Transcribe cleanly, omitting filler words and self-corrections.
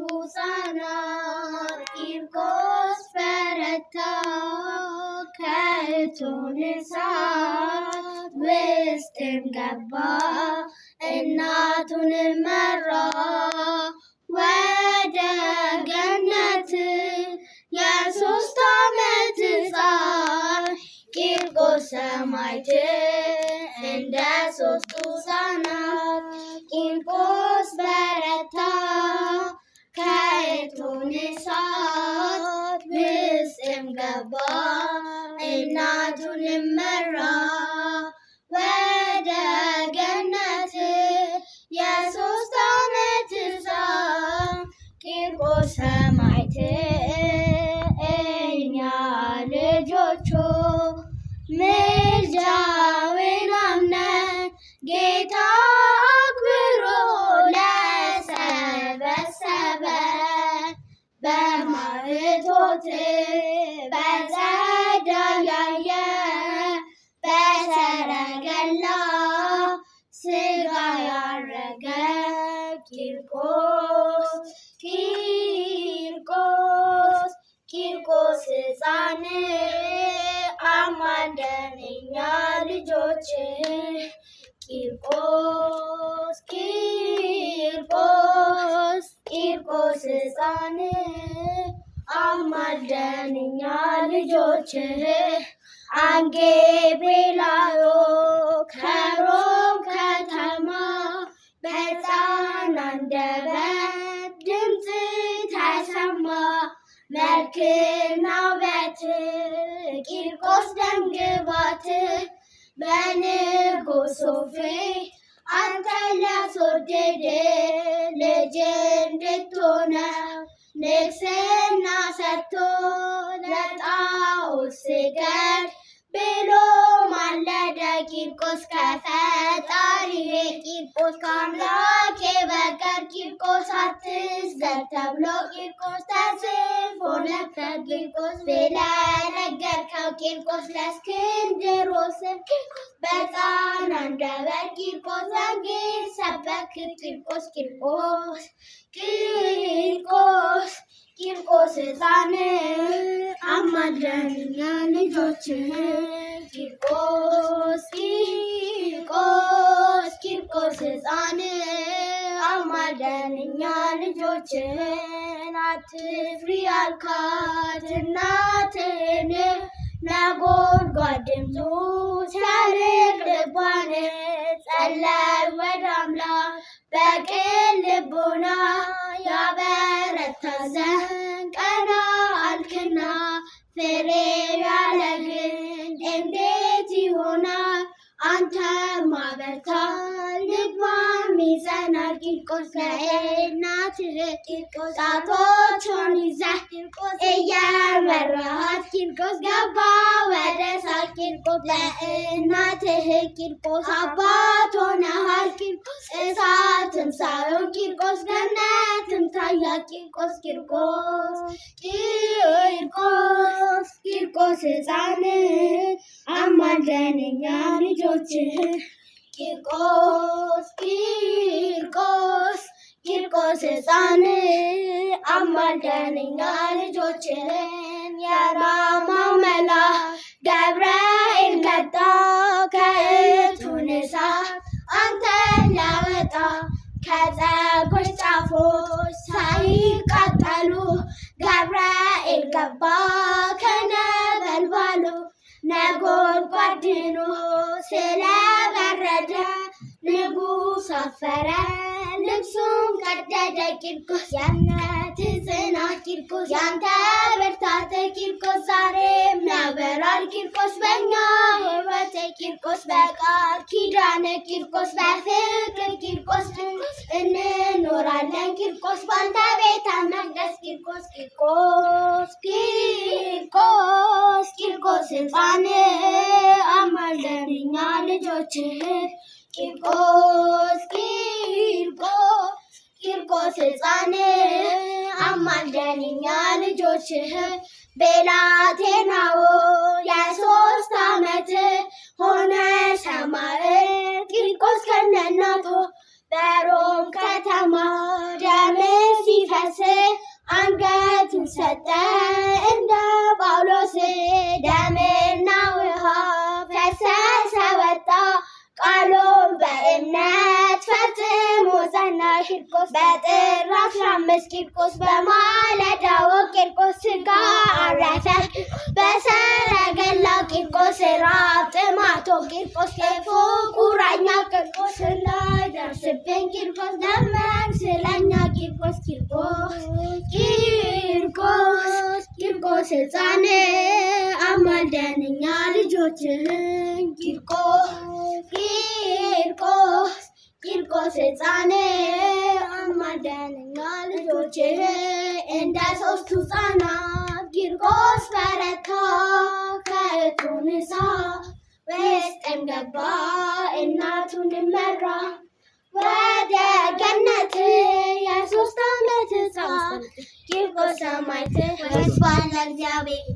ሕፃናት ቂርቆስ በረታ ከእቶነ እሳት ውስጥም ገባ እናቱንም መራ ወደ ገነት የ3 ዓመት ሕፃን ቂርቆስ ሰማዕት እንደ 3ቱ ሕፃናት ቂርቆስ በረታ ከእቶነ እሳት ውስጥም ገባ እናቱንም መራ ወደ ገነት የ3 ዓመት ሕፃን ቂርቆስ ሰማዕት እኛ ልጆቹ ምልጃውን አምነን ጌታ አክብሮ ለሰበሰበን በማዕቶት በጸዳል ያየ በሰረገላ ሥጋ ያረገ ቂርቆስ ሕፃን አማልደን እኛ ልጆች ቂርቆስ ሕፃን አማልደን እኛ ልጆች አንጌቤላዮ ከሮም ከተማ በሕፃን አንደበት ድምፅ ተሰማ መልክና ውበት ቂርቆስ ደምግባት በንጉሡ ፊት አንተን ሊያስወድድ ልጅ እንድትሆነው ንግሥና ሰጥቶ ለጣዖት ስገድ ብሎ ማለደ ቂርቆስ ከፈጣሪዬ ቂርቆስ ከአምላኬ በቀር ቂርቆስ አትስገድ ተብሎ ቂርቆስ ተጽፎ ነበር ቂርቆስ ብለህ ነገርከው ቂርቆስ ለእስክንድሮስ በሕፃን አንደበት ቂርቆስ ወንጌል ሰበክ ቂርቆስ ሕፃን አማልደን እኛ ልጆች ቂርቆስ ሕፃን አማልደን እኛ ልጆች አትፍሪ አልካት እናትን ነጎድጓድ ድምፁ ሲያርቅ ልቧን ጸለይ ወደ አምላክ በቅን ልቦና ያበረታ ዘንድ ቀና አልክና ፍሬ ያለ ግንድ እንዴት ይሆናል አንተማ በርታ ልቧም ይጸናል ቂርቆስ ለእናትህ ቂርቆስ ጣቶቿን ይዘህ እየመራሃት ቂርቆስ ገባ ወደ እሳት ቂርቆስ ለእናትህ ቂርቆስ አባት ሆነሃል ቂርቆስ እሳትም ሳይሆን ቂርቆስ ገነትም ታያት ቂርቆስ ሕፃን አማልደን እኛ ልጆች ቂርቆስ ሕፃን አማልደን እኛ ልጆችን የራማው መልአክ ገብርኤል መጣ ከእቶነ እሳት አንተን ሊያወጣ ከፀጉርሽ ጫፎች ሳይቃጠሉ ገብርኤል ገባ ከነበልባሉ ነጎድጓድ ሆኖ ስለበረደ ንጉሥ አፈረ ልብሱን ቀደደ ቂርቆስ ያንተህ ጽናት ቂርቆስ ያንተ ብርታት ቂርቆስ ዛሬም ያበራል ቂርቆስ በእኛ ሕይወት ቂርቆስ በቃል ኪዳን ቂርቆስ በፍቅር ቂርቆስ እንኖራለን ቂርቆስ ባንተ ቤተ መቅደስ ቂርቆስ ሕፃን አማልደን እኛ ልጆችህ ቂርቆስ ሕፃን አማልደን እኛ ልጆችህ ብላቴናው የ3 ዓመት ሆነ ሰማዕት ቂርቆስ ከነናቱ በሮም ከተማ ደም ሲፈስ ሰጠ እንደ ጳውሎስ ደምና ውሃ ፈሰሰ ወጣ ቃሉን በእምነት ፈጽሞ ጸና ቂርቆስ በጥር 15 ቂርቆስ በማለዳው ቂርቆስ ሥጋ አረፈ በሰረገላው ቂርቆስ ራብ ጥማቶ ቂርቆስ ክፉ ቁራኛ ቂርቆስ እንዳይደርስብኝ ቂርቆስ ደመቅ ስለኛ ቂርቆስ ቂርቆስ ሕፃን አማልደን እኛ ልጆችህን ቂርቆስ ሕፃን አማልደን እኛ ልጆችህን እንደ ሦስቱ ሕፃናት ቂርቆስ በረታ ከእቶን እሳት ውስጥም ገባ እናቱን መራ ወደ ገነት የ3 ዓመት ሕፃን ቂርቆስ ሰማዕት ወስብሐት ለእግዚአብሔር።